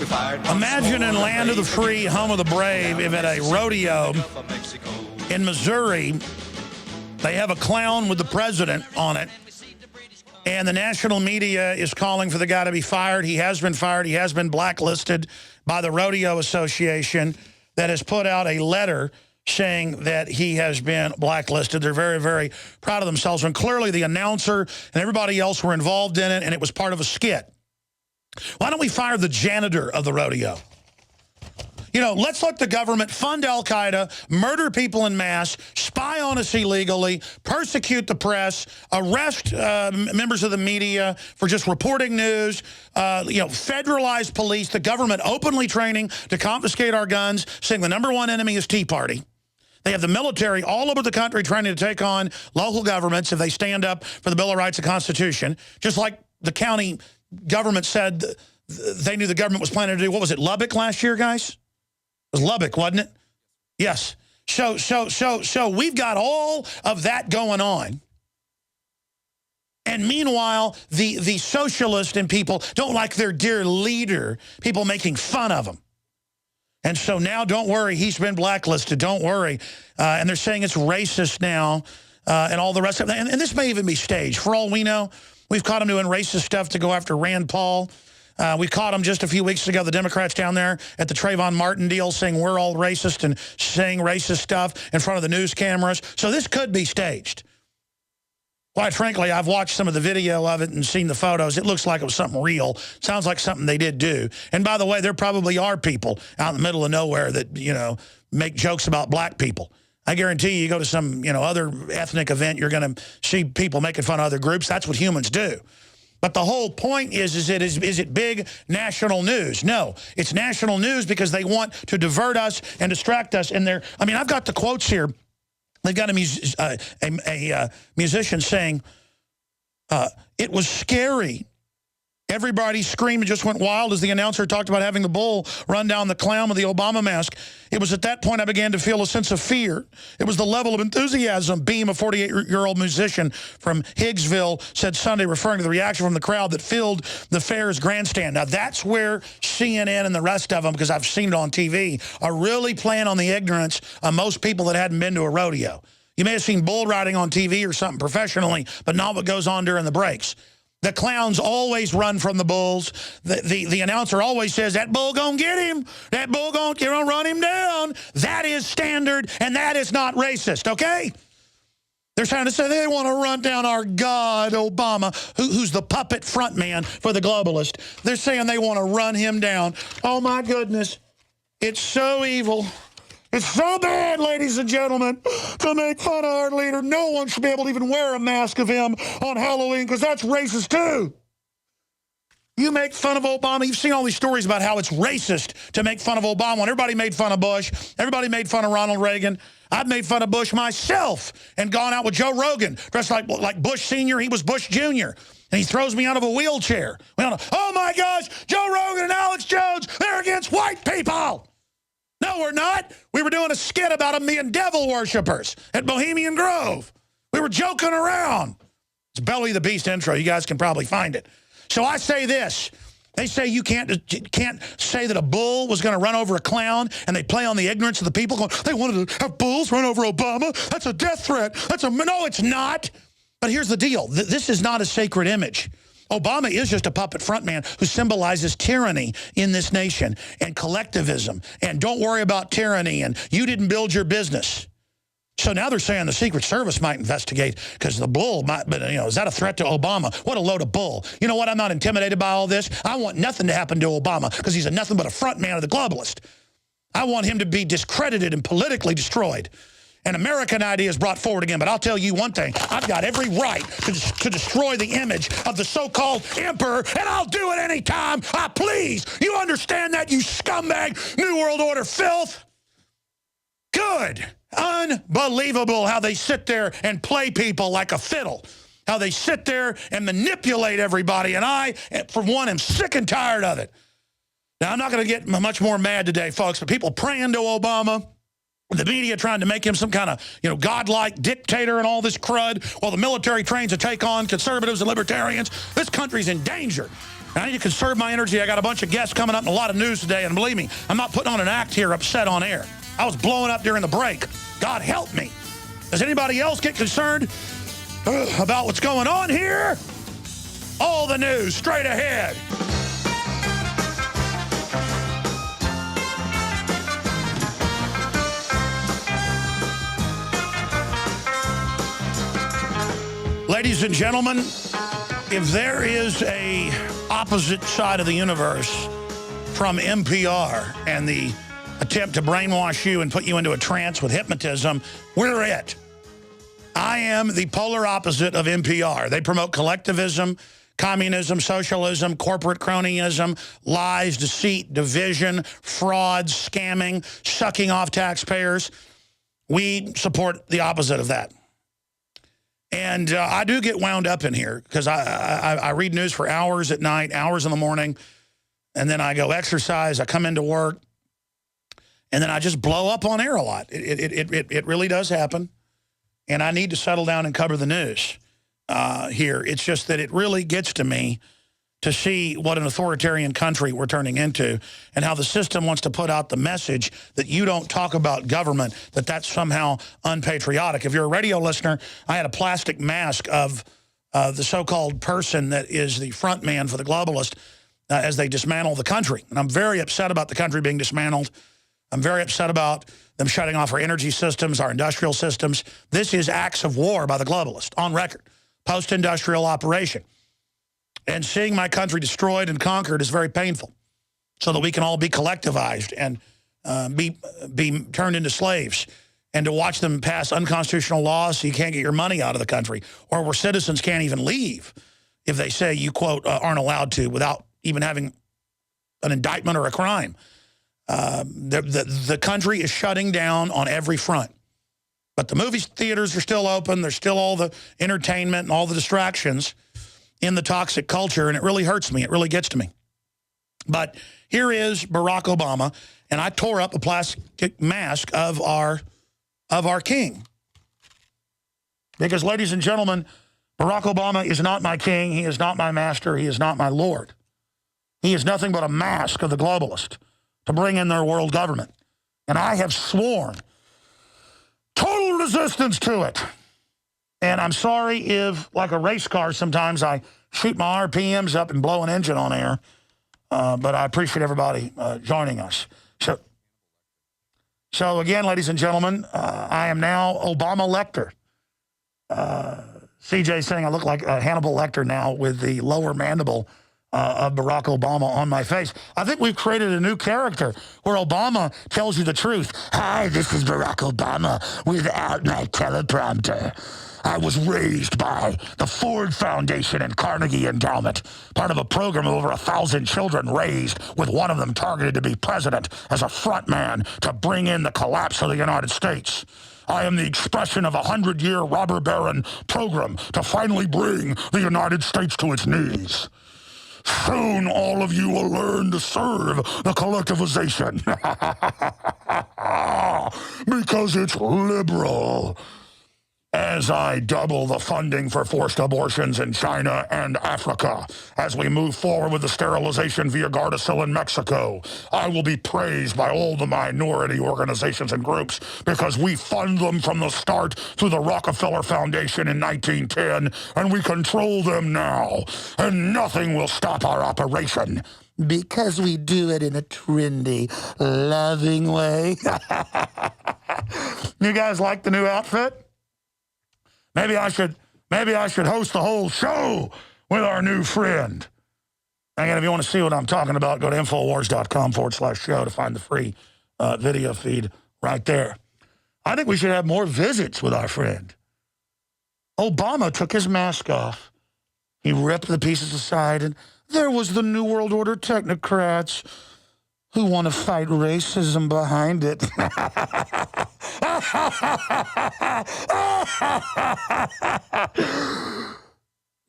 Imagine in land of the free, home of the brave, if at a rodeo in Missouri, they have a clown with the president on it, and the national media is calling for the guy to be fired. He has been fired. He has been blacklisted by the Rodeo Association that has put out a letter saying that he has been blacklisted. They're very, very proud of themselves. And clearly the announcer and everybody else were involved in it, and it was part of a skit. Why don't we fire the janitor of the rodeo? You know, let's let the government fund al-Qaeda, murder people in mass, spy on us illegally, persecute the press, arrest members of the media for just reporting news, federalize police, the government openly training to confiscate our guns, saying the #1 enemy is Tea Party. They have the military all over the country trying to take on local governments if they stand up for the Bill of Rights and Constitution, just like the county government said they knew the government was planning to do. What was it, Lubbock last year, guys? It was Lubbock, wasn't it? Yes. So we've got all of that going on. And meanwhile, the socialists and people don't like their dear leader, people making fun of him. And so now, don't worry, he's been blacklisted, don't worry. And they're saying it's racist now and all the rest of it. And this may even be staged. For all we know, we've caught him doing racist stuff to go after Rand Paul. We caught him just a few weeks ago, the Democrats down there at the Trayvon Martin deal, saying we're all racist and saying racist stuff in front of the news cameras. So this could be staged. Quite frankly, I've watched some of the video of it and seen the photos. It looks like it was something real. Sounds like something they did do. And by the way, there probably are people out in the middle of nowhere that, you know, make jokes about black people. I guarantee you go to some, other ethnic event, you're going to see people making fun of other groups. That's what humans do. But the whole point is it big national news? No, it's national news because they want to divert us and distract us. And I've got the quotes here. They've got a musician saying, it was scary. Everybody screamed and just went wild as the announcer talked about having the bull run down the clown with the Obama mask. It was at that point I began to feel a sense of fear. It was the level of enthusiasm, Beam, a 48-year-old musician from Higgsville, said Sunday, referring to the reaction from the crowd that filled the fair's grandstand. Now, that's where CNN and the rest of them, because I've seen it on TV, are really playing on the ignorance of most people that hadn't been to a rodeo. You may have seen bull riding on TV or something professionally, but not what goes on during the breaks. The clowns always run from the bulls. The announcer always says, that bull gonna get him. That bull gonna run him down. That is standard, and that is not racist, okay? They're trying to say they want to run down our God, Obama, who's the puppet front man for the globalist. They're saying they want to run him down. Oh, my goodness. It's so evil. It's so bad, ladies and gentlemen, to make fun of our leader. No one should be able to even wear a mask of him on Halloween because that's racist, too. You make fun of Obama. You've seen all these stories about how it's racist to make fun of Obama. When everybody made fun of Bush, everybody made fun of Ronald Reagan. I've made fun of Bush myself and gone out with Joe Rogan, dressed like Bush Sr. He was Bush Jr., and he throws me out of a wheelchair. Oh, my gosh, Joe Rogan and Alex Jones, they're against white people. No, we're not. We were doing a skit about them being devil worshippers at Bohemian Grove. We were joking around. It's Belly the Beast intro. You guys can probably find it. So I say this. They say you can't say that a bull was going to run over a clown, and they play on the ignorance of the people going, they wanted to have bulls run over Obama. That's a death threat. No, it's not. But here's the deal. This is not a sacred image. Obama is just a puppet frontman who symbolizes tyranny in this nation and collectivism. And don't worry about tyranny and you didn't build your business. So now they're saying the Secret Service might investigate because the bull might, but is that a threat to Obama? What a load of bull. You know what? I'm not intimidated by all this. I want nothing to happen to Obama because he's nothing but a frontman of the globalist. I want him to be discredited and politically destroyed. An American idea is brought forward again, but I'll tell you one thing. I've got every right to destroy the image of the so-called emperor, and I'll do it anytime I please. You understand that, you scumbag New World Order filth? Good. Unbelievable how they sit there and play people like a fiddle. How they sit there and manipulate everybody, and I, for one, am sick and tired of it. Now, I'm not going to get much more mad today, folks, but people praying to Obama, the media trying to make him some kind of, godlike dictator and all this crud while the military trains to take on conservatives and libertarians. This country's in danger. I need to conserve my energy. I got a bunch of guests coming up and a lot of news today. And believe me, I'm not putting on an act here upset on air. I was blowing up during the break. God help me. Does anybody else get concerned about what's going on here? All the news straight ahead. Ladies and gentlemen, if there is a opposite side of the universe from NPR and the attempt to brainwash you and put you into a trance with hypnotism, we're it. I am the polar opposite of NPR. They promote collectivism, communism, socialism, corporate cronyism, lies, deceit, division, fraud, scamming, sucking off taxpayers. We support the opposite of that. And I do get wound up in here because I read news for hours at night, hours in the morning, and then I go exercise, I come into work, and then I just blow up on air a lot. It really does happen, and I need to settle down and cover the news here. It's just that it really gets to me to see what an authoritarian country we're turning into and how the system wants to put out the message that you don't talk about government, that that's somehow unpatriotic. If you're a radio listener, I had a plastic mask of the so-called person that is the front man for the globalist as they dismantle the country. And I'm very upset about the country being dismantled. I'm very upset about them shutting off our energy systems, our industrial systems. This is acts of war by the globalists, on record, post-industrial operation. And seeing my country destroyed and conquered is very painful, so that we can all be collectivized and be turned into slaves, and to watch them pass unconstitutional laws so you can't get your money out of the country, or where citizens can't even leave if they say you, quote, aren't allowed to without even having an indictment or a crime. The country is shutting down on every front. But the movie theaters are still open. There's still all the entertainment and all the distractions in the toxic culture, and it really hurts me. It really gets to me. But here is Barack Obama, and I tore up a plastic mask of our king. Because, ladies and gentlemen, Barack Obama is not my king. He is not my master. He is not my lord. He is nothing but a mask of the globalist to bring in their world government. And I have sworn total resistance to it. And I'm sorry if, like a race car, sometimes I shoot my RPMs up and blow an engine on air. But I appreciate everybody joining us. So again, ladies and gentlemen, I am now Obama Lecter. CJ saying I look like Hannibal Lecter now with the lower mandible of Barack Obama on my face. I think we've created a new character where Obama tells you the truth. Hi, this is Barack Obama without my teleprompter. I was raised by the Ford Foundation and Carnegie Endowment, part of a program of over 1,000 children raised with one of them targeted to be president as a front man to bring in the collapse of the United States. I am the expression of a 100-year robber baron program to finally bring the United States to its knees. Soon all of you will learn to serve the collectivization because it's liberal. As I double the funding for forced abortions in China and Africa, as we move forward with the sterilization via Gardasil in Mexico, I will be praised by all the minority organizations and groups because we fund them from the start through the Rockefeller Foundation in 1910, and we control them now, and nothing will stop our operation. Because we do it in a trendy, loving way. You guys like the new outfit? Maybe I should host the whole show with our new friend. Again, if you want to see what I'm talking about, go to Infowars.com/show to find the free video feed right there. I think we should have more visits with our friend. Obama took his mask off. He ripped the pieces aside, and there was the New World Order technocrats who want to fight racism behind it.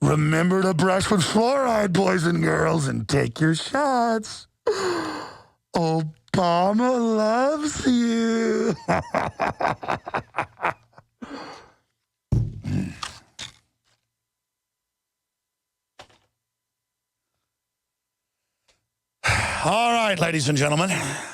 Remember to brush with fluoride, boys and girls, and take your shots. Obama loves you. right, ladies and gentlemen.